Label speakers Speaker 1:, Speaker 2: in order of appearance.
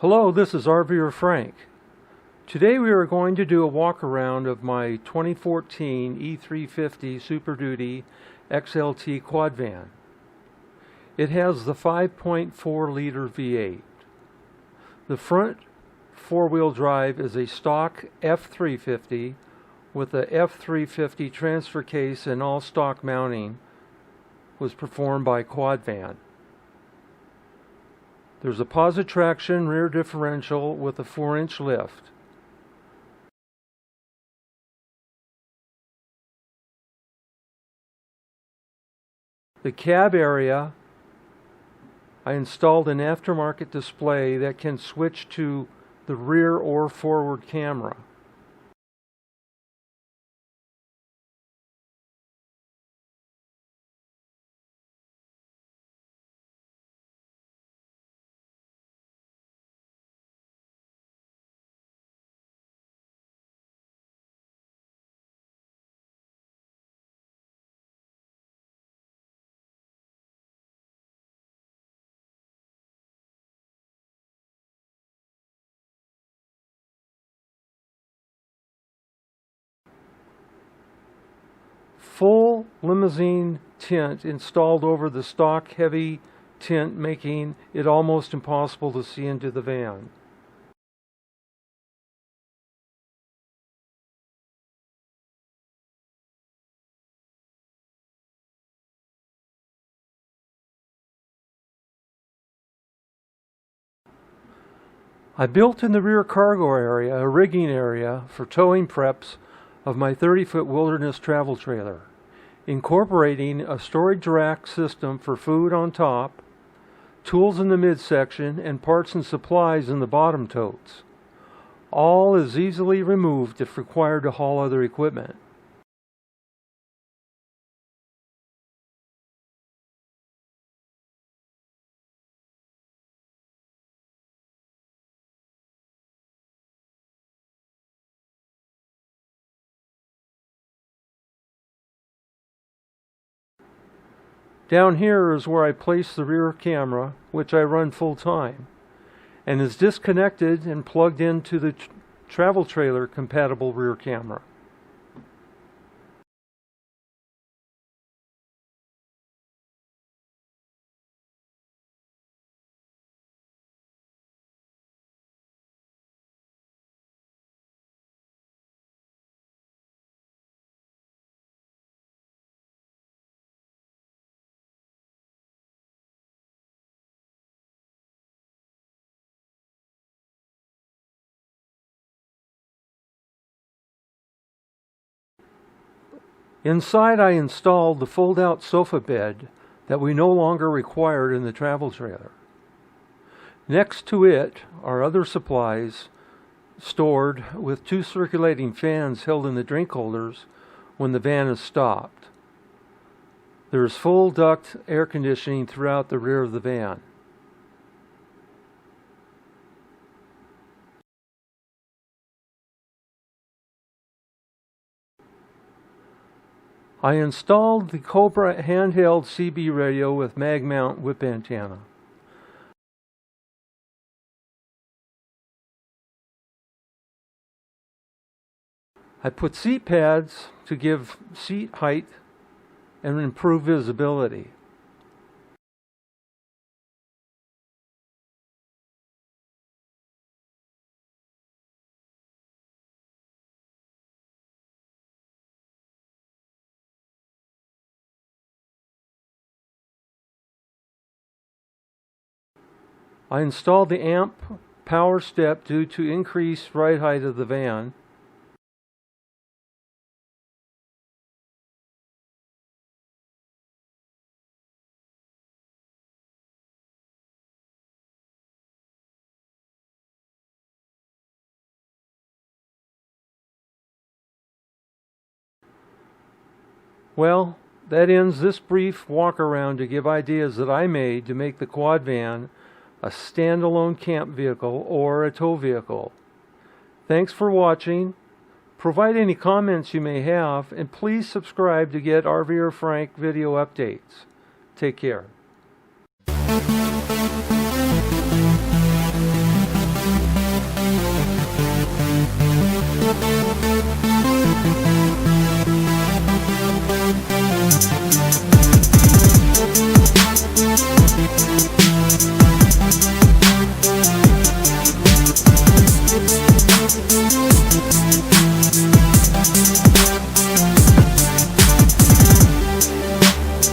Speaker 1: Hello, this is RVer Frank. Today we are going to do a walk around of my 2014 E350 Super Duty XLT Quadvan. It has the 5.4 liter V8. The front four-wheel drive is a stock F350 with a F350 transfer case, and all stock mounting was performed by Quadvan. There's a positive traction rear differential with a 4-inch lift. The cab area, I installed an aftermarket display that can switch to the rear or forward camera. Full limousine tint installed over the stock heavy tint, making it almost impossible to see into the van. I built in the rear cargo area a rigging area for towing preps of my 30-foot wilderness travel trailer, incorporating a storage rack system for food on top, tools in the midsection, and parts and supplies in the bottom totes. All is easily removed if required to haul other equipment. Down here is where I place the rear camera, which I run full time, and is disconnected and plugged into the travel trailer compatible rear camera. Inside, I installed the fold-out sofa bed that we no longer required in the travel trailer. Next to it are other supplies stored, with 2 circulating fans held in the drink holders when the van is stopped. There is full duct air conditioning throughout the rear of the van. I installed the Cobra handheld CB radio with mag mount whip antenna. I put seat pads to give seat height and improve visibility. I installed the amp power step due to increased ride height of the van. Well, that ends this brief walk around to give ideas that I made to make the Quadvan a standalone camp vehicle or a tow vehicle. Thanks for watching. Provide any comments you may have, and please subscribe to get RVer Frank video updates. Take care.
Speaker 2: you.